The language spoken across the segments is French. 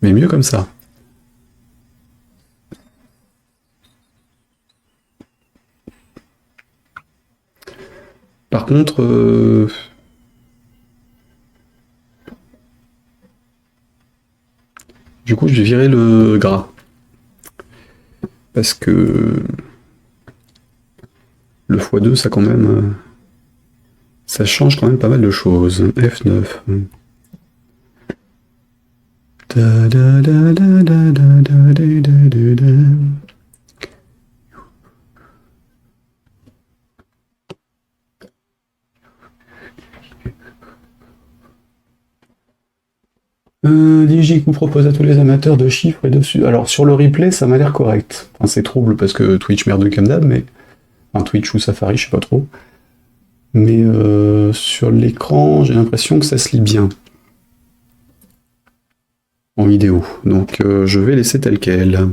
Mais mieux comme ça. Par contre, du coup, je vais virer le gras. Parce que le x2, ça quand même... ça change quand même pas mal de choses. F9. Digicoup propose à tous les amateurs de chiffres et dessus. Alors sur le replay, ça m'a l'air correct. Enfin, c'est trouble parce que Twitch merde comme d'hab, mais. Enfin, Twitch ou Safari, je sais pas trop. Mais sur l'écran, j'ai l'impression que ça se lit bien. En vidéo. Donc je vais laisser tel quel.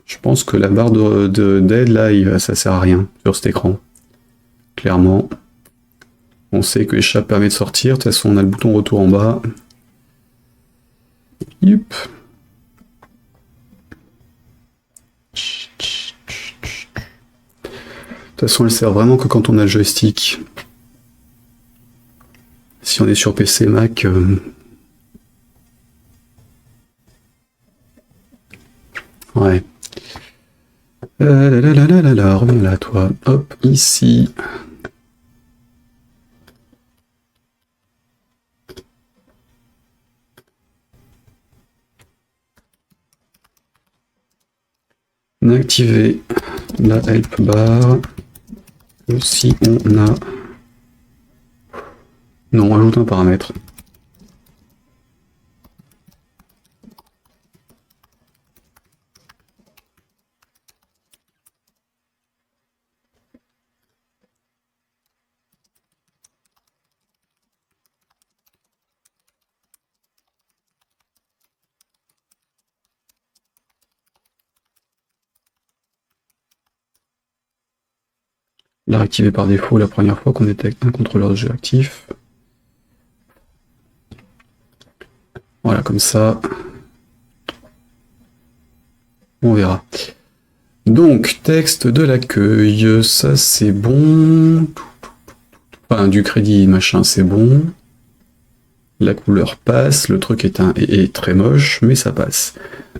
Je pense que la barre d'aide, là, ça sert à rien sur cet écran. Clairement. On sait que l'échappe permet de sortir. De toute façon, on a le bouton retour en bas. Yup. De toute façon, elle sert vraiment que quand on a le joystick. Si on est sur PC, Mac... Ouais. Reviens là, toi. Hop, ici. On a activé la help bar. Si on a... Non, on ajoute un paramètre. La réactiver par défaut la première fois qu'on détecte un contrôleur de jeu actif. Voilà, comme ça. On verra. Donc, texte de l'accueil, ça c'est bon. Enfin, du crédit, machin, c'est bon. La couleur passe, le truc est très moche, mais ça passe.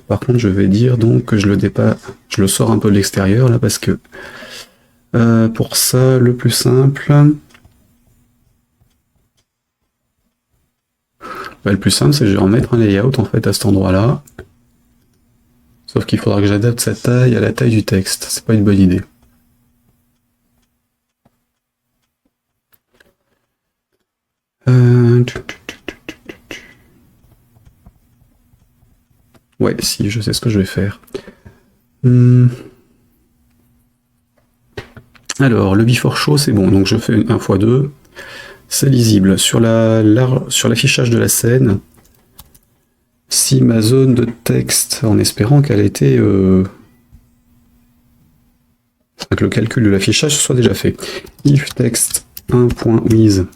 Par contre, je vais dire donc que je le sors un peu de l'extérieur, là, parce que pour ça, le plus simple... le plus simple, c'est que je vais en mettre un layout, en fait, à cet endroit-là. Sauf qu'il faudra que j'adapte sa taille à la taille du texte. C'est pas une bonne idée. Ouais, si, je sais ce que je vais faire. Alors, le before show, c'est bon. Donc, je fais un x2. C'est lisible. Sur l'affichage de la scène, si ma zone de texte, en espérant qu'elle ait été... que le calcul de l'affichage soit déjà fait. If text 1.with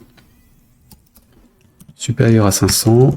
supérieur à 500.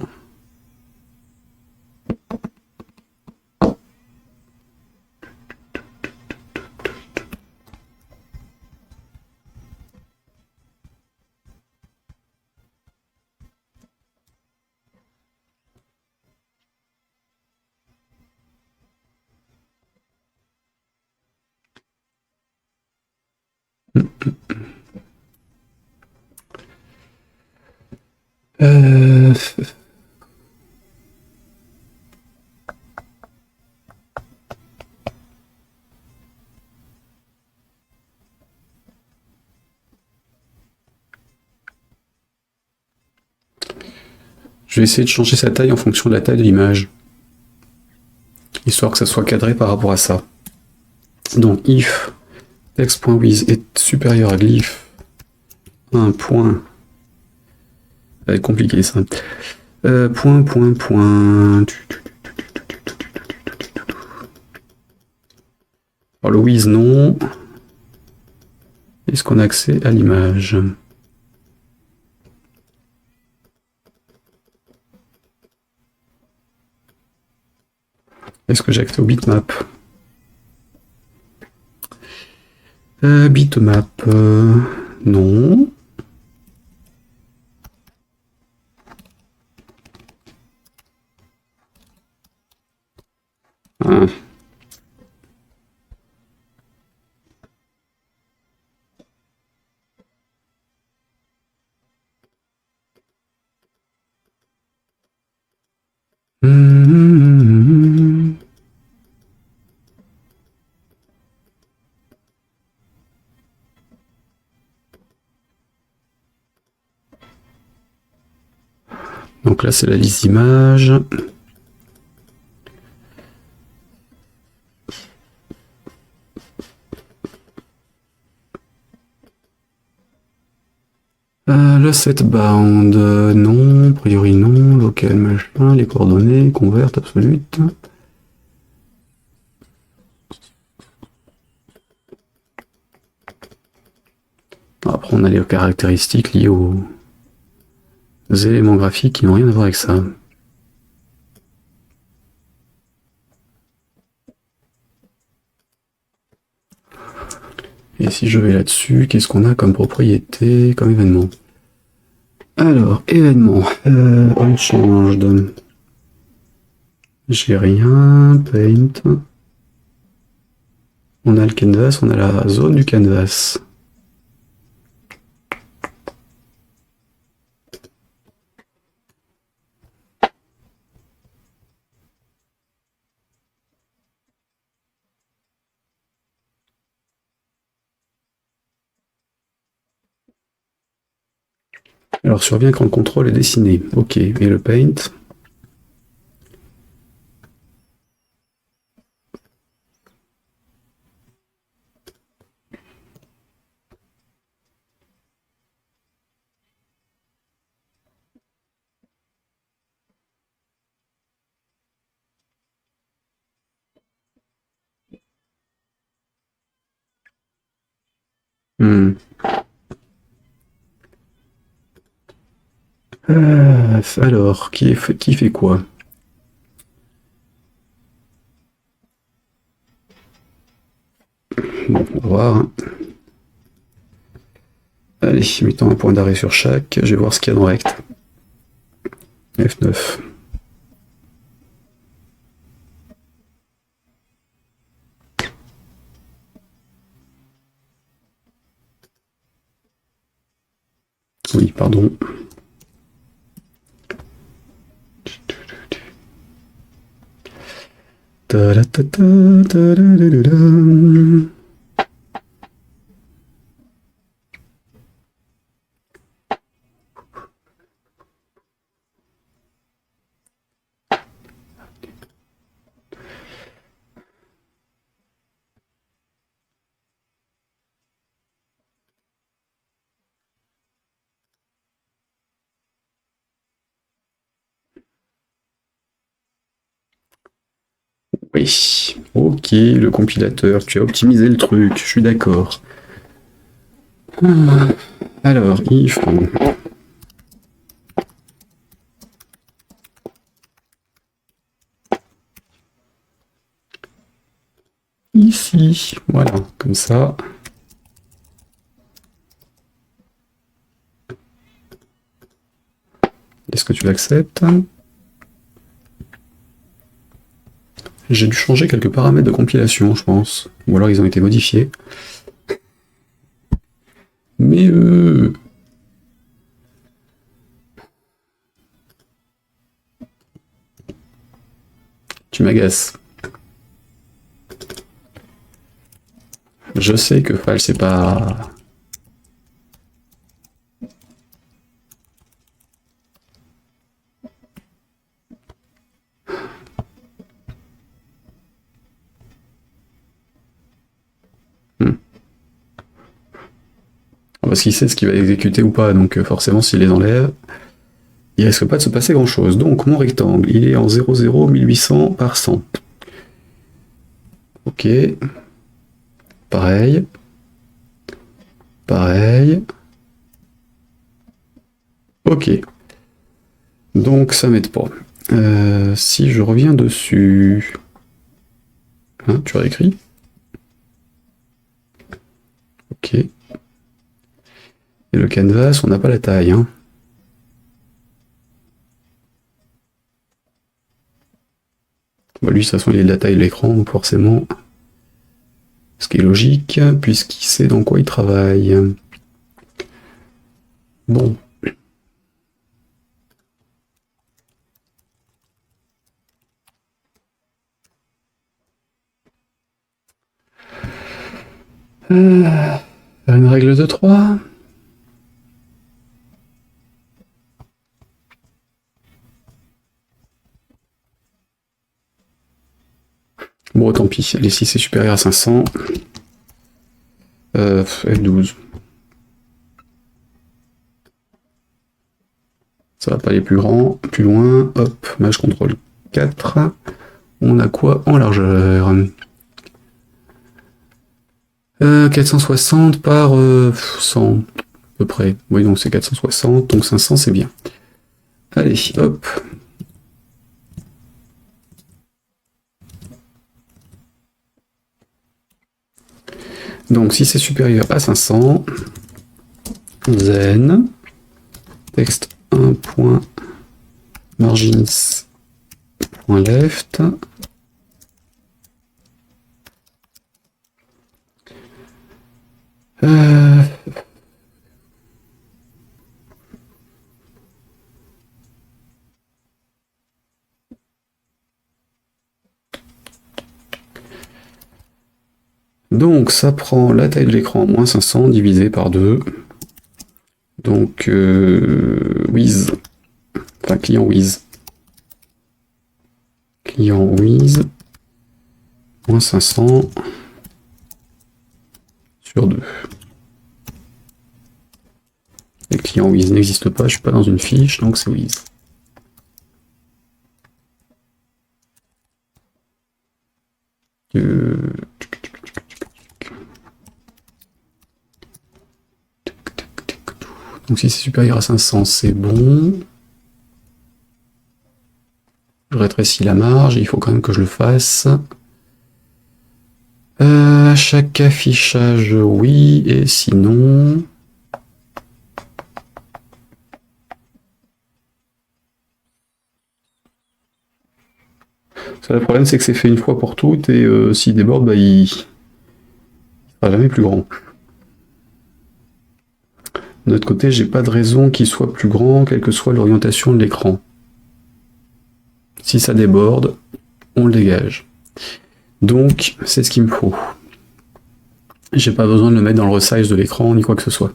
Je vais essayer de changer sa taille en fonction de la taille de l'image. Histoire que ça soit cadré par rapport à ça. Donc if text.with est supérieur à glyph 1 point... Ça va être compliqué ça. Point. Alors le with non. Est-ce qu'on a accès à l'image? Est-ce que j'ai accès au bitmap? Bitmap, non. Ah. Donc là, c'est la liste images. Le setbound, non, a priori non, local machin, les coordonnées, convert, absolute. Après, on a les caractéristiques liées aux éléments graphiques qui n'ont rien à voir avec ça. Et si je vais là-dessus, qu'est-ce qu'on a comme propriété, comme événement? Alors, événement, unchanged. J'ai rien, paint. On a le canvas, on a la zone du canvas. Alors survient quand le contrôle est dessiné. Ok, et le paint? Alors, qui fait quoi? Bon, on va voir. Hein. Allez, mettons un point d'arrêt sur chaque. Je vais voir ce qu'il y a dans Rect. F9. Oui, pardon. Oui, ok, le compilateur, tu as optimisé le truc, je suis d'accord. Alors, if... Ici, voilà, comme ça. Est-ce que tu l'acceptes? J'ai dû changer quelques paramètres de compilation, je pense. Ou alors ils ont été modifiés. Mais tu m'agaces. Je sais que Fal, c'est pas... Parce qu'il sait ce qu'il va exécuter ou pas, donc forcément s'il les enlève, il risque pas de se passer grand chose. Donc mon rectangle, il est en 0,0 1800 par 100. Ok. Pareil. Pareil. Ok. Donc ça m'aide pas. Si je reviens dessus... Hein, tu réécris. Ok. Et le canvas, on n'a pas la taille. Hein. Bah, lui, de toute façon, il est de la taille de l'écran, donc forcément. Ce qui est logique, puisqu'il sait dans quoi il travaille. Bon. Une règle de 3. Bon, tant pis. Allez, si c'est supérieur à 500. F12. Ça va pas aller plus grand, plus loin. Hop, Maj contrôle 4. On a quoi en largeur 460 par 100, à peu près. Oui, donc c'est 460, donc 500, c'est bien. Allez, hop. Donc, si c'est supérieur à 500, zen, texte 1.margins.left. Donc ça prend la taille de l'écran moins 500 divisé par 2. Donc Wiz, enfin client Wiz. Client Wiz, moins 500 sur 2. Les clients Wiz n'existent pas, je suis pas dans une fiche, donc c'est Wiz. Donc si c'est supérieur à 500, c'est bon. Je rétrécis la marge, il faut quand même que je le fasse. À chaque affichage, oui, et sinon... Ça, le problème, c'est que c'est fait une fois pour toutes, et s'il déborde, bah, il sera jamais plus grand. De notre côté, j'ai pas de raison qu'il soit plus grand, quelle que soit l'orientation de l'écran. Si ça déborde, on le dégage. Donc, c'est ce qu'il me faut. J'ai pas besoin de le mettre dans le resize de l'écran, ni quoi que ce soit.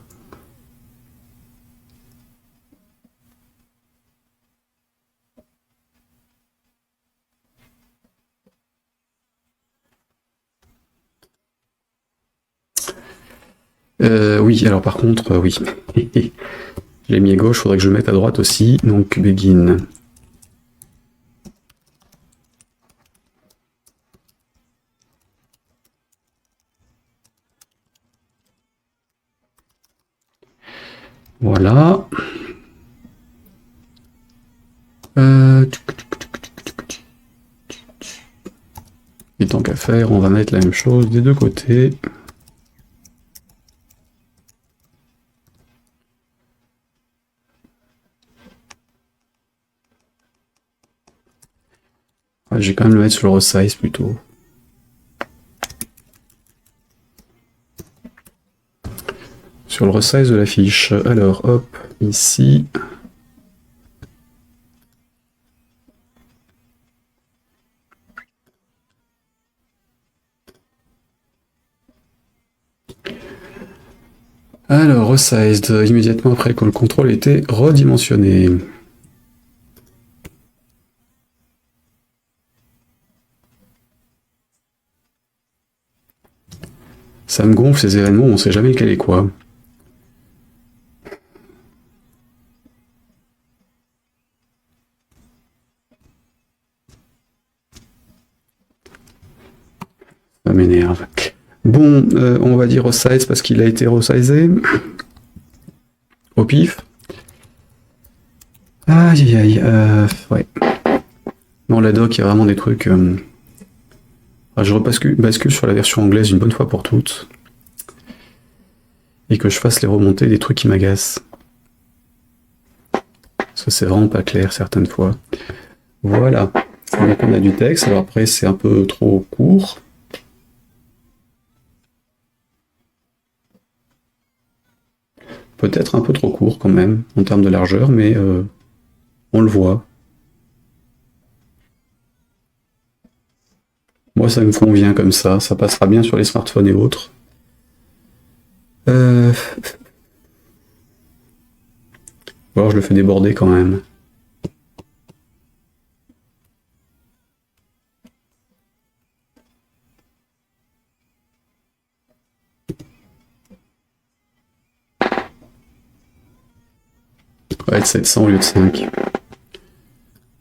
Oui, alors par contre, oui. Je l'ai mis à gauche, faudrait que je le mette à droite aussi. Donc, begin. Voilà. Et tant qu'à faire, on va mettre la même chose des deux côtés. Ouais, je vais quand même le mettre sur le resize plutôt. Sur le resize de la fiche. Alors, hop, ici. Alors, resized, immédiatement après que le contrôle était redimensionné. Ça me gonfle ces événements, on sait jamais lequel est quoi. Ça m'énerve. Bon, on va dire resize parce qu'il a été resizé. Au pif. Aïe aïe, ouais. Dans la doc, il y a vraiment des trucs... je bascule sur la version anglaise une bonne fois pour toutes. Et que je fasse les remontées des trucs qui m'agacent. Parce que c'est vraiment pas clair certaines fois. Voilà. Donc on a du texte. Alors après c'est un peu trop court. Peut-être un peu trop court quand même, en termes de largeur, mais on le voit. Moi ça me convient comme ça passera bien sur les smartphones et autres. Alors je le fais déborder quand même. On va être 700 au lieu de 5.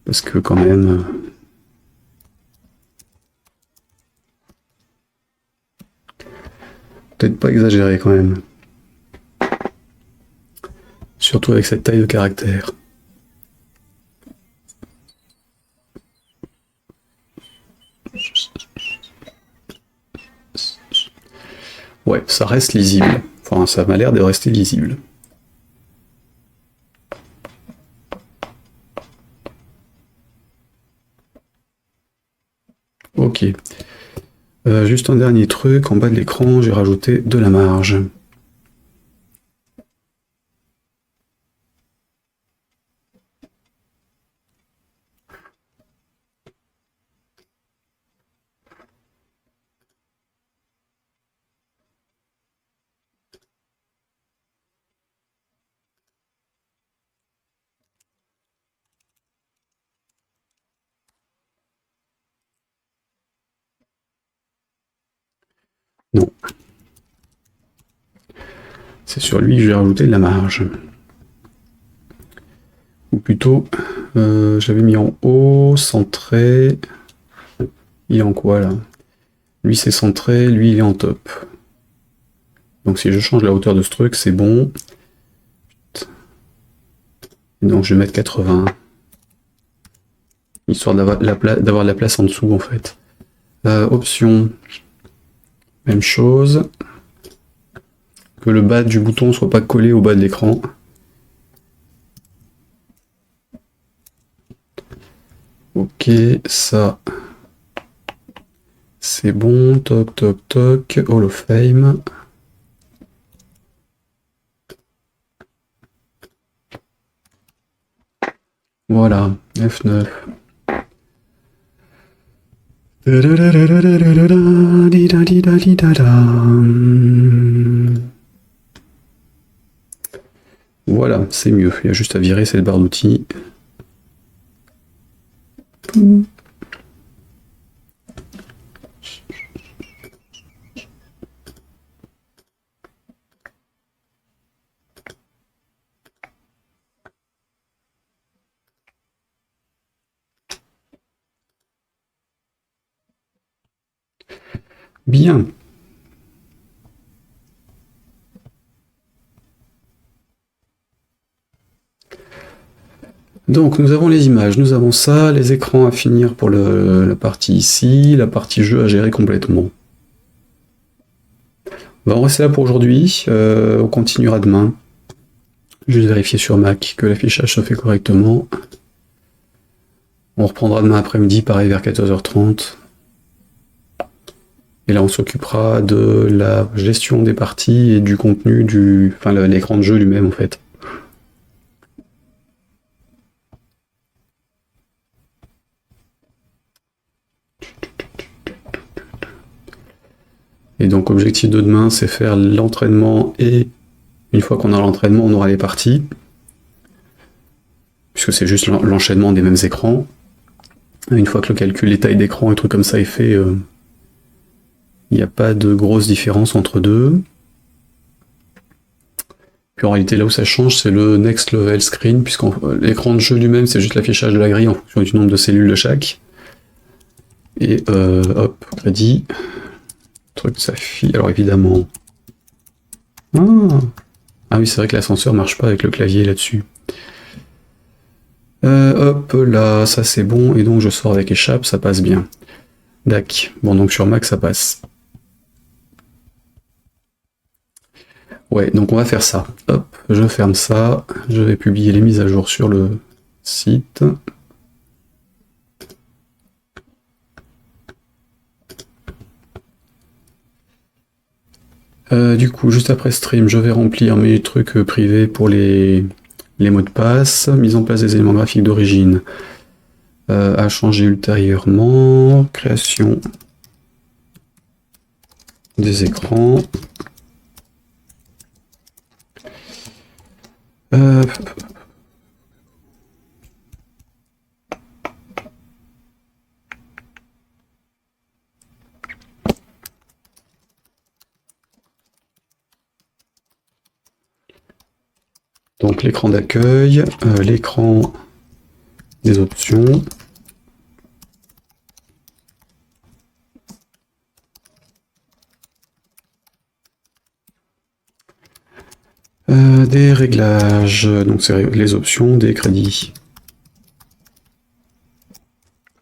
Parce que quand même... peut-être pas exagéré quand même. Surtout avec cette taille de caractère. Ouais, ça reste lisible. Enfin, ça m'a l'air de rester lisible. Ok. Juste un dernier truc, en bas de l'écran, j'ai rajouté de la marge. Non. C'est sur lui que j'ai rajouté de la marge. Ou plutôt, j'avais mis en haut, centré. Il est en quoi là? Lui c'est centré, lui il est en top. Donc si je change la hauteur de ce truc, c'est bon. Et donc je vais mettre 80. Histoire d'avoir de la place en dessous en fait. Option. Même chose. Que le bas du bouton soit pas collé au bas de l'écran. Ok, ça. C'est bon. Toc, toc, toc. Hall of Fame. Voilà, F9. Voilà, c'est mieux. Il y a juste à virer cette barre d'outils. Bien. Donc nous avons les images, nous avons ça, les écrans à finir pour la partie ici, la partie jeu à gérer complètement. On va en rester là pour aujourd'hui, on continuera demain. Juste vérifier sur Mac que l'affichage se fait correctement. On reprendra demain après-midi, pareil vers 14h30. Et là on s'occupera de la gestion des parties et du contenu, enfin l'écran de jeu lui-même en fait. Et donc objectif de demain, c'est faire l'entraînement et une fois qu'on a l'entraînement, on aura les parties. Puisque c'est juste l'enchaînement des mêmes écrans. Une fois que le calcul des tailles d'écran et trucs comme ça est fait, il n'y a pas de grosse différence entre deux. Puis en réalité, là où ça change, c'est le Next Level Screen, puisque l'écran de jeu lui-même, c'est juste l'affichage de la grille en fonction du nombre de cellules de chaque. Et hop, crédit. Truc s'affiche. Alors évidemment. Ah oui, c'est vrai que l'ascenseur marche pas avec le clavier là-dessus. Hop là, ça c'est bon, et donc je sors avec échappe, ça passe bien. Dac. Bon, donc sur Mac, ça passe. Ouais, donc on va faire ça. Hop, je ferme ça. Je vais publier les mises à jour sur le site. Du coup, juste après stream, je vais remplir mes trucs privés pour les mots de passe. Mise en place des éléments graphiques d'origine à changer ultérieurement. Création des écrans. Donc l'écran d'accueil, l'écran des options. Des réglages, donc c'est les options, des crédits.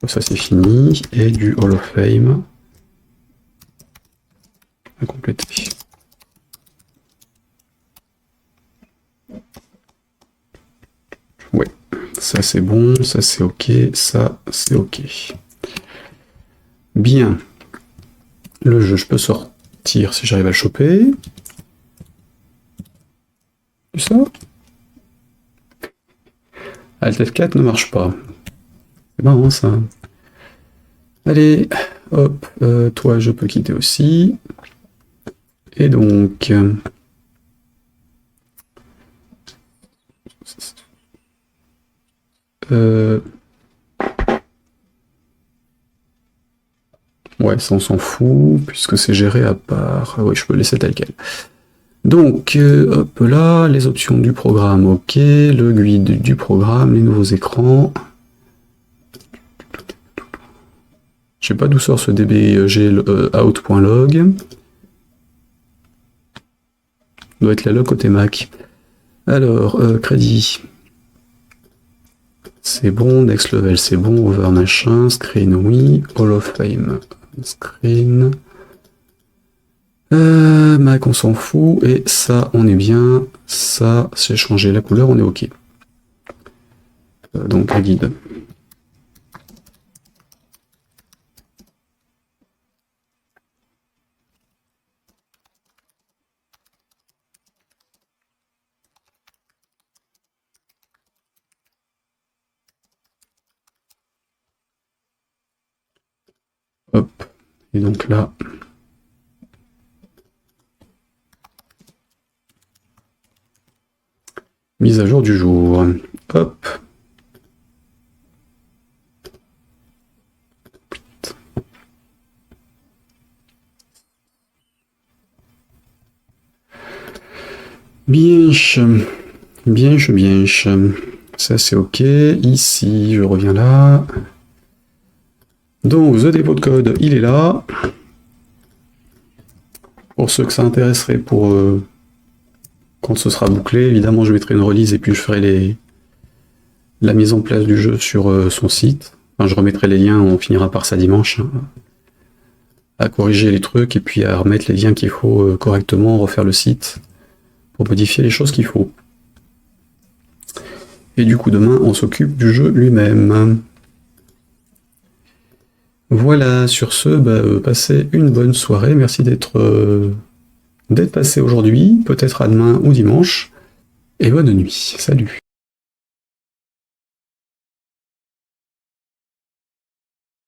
Ça c'est fini. Et du Hall of Fame à compléter. Ouais, ça c'est bon, ça c'est ok, ça c'est ok. Bien. Le jeu, je peux sortir si j'arrive à le choper. Ça Alt F4 ne marche pas. C'est marrant ça. Allez, hop, toi je peux quitter aussi. Et donc... ouais, ça on s'en fout, puisque c'est géré à part. Oui, je peux laisser tel quel. Donc, hop là, les options du programme, ok, le guide du programme, les nouveaux écrans. Je sais pas d'où sort ce dbg out.log. Doit être la log côté Mac. Alors, crédit. C'est bon, next level c'est bon, over machin, screen oui, Hall of Fame, screen. Mac on s'en fout, et ça on est bien, ça c'est changé la couleur, on est ok. Donc guide. Hop, et donc là, mise à jour du jour. Hop. Bien, bien. Ça c'est ok. Ici, je reviens là. Donc, the dépôt de code, il est là. Pour ceux que ça intéresserait, pour quand ce sera bouclé, évidemment, je mettrai une release et puis je ferai la mise en place du jeu sur son site. Enfin, je remettrai les liens, on finira par ça dimanche, hein, à corriger les trucs et puis à remettre les liens qu'il faut correctement, refaire le site pour modifier les choses qu'il faut. Et du coup, demain, on s'occupe du jeu lui-même. Voilà, sur ce, passez une bonne soirée. Merci d'être passé aujourd'hui, peut-être à demain ou dimanche. Et bonne nuit. Salut.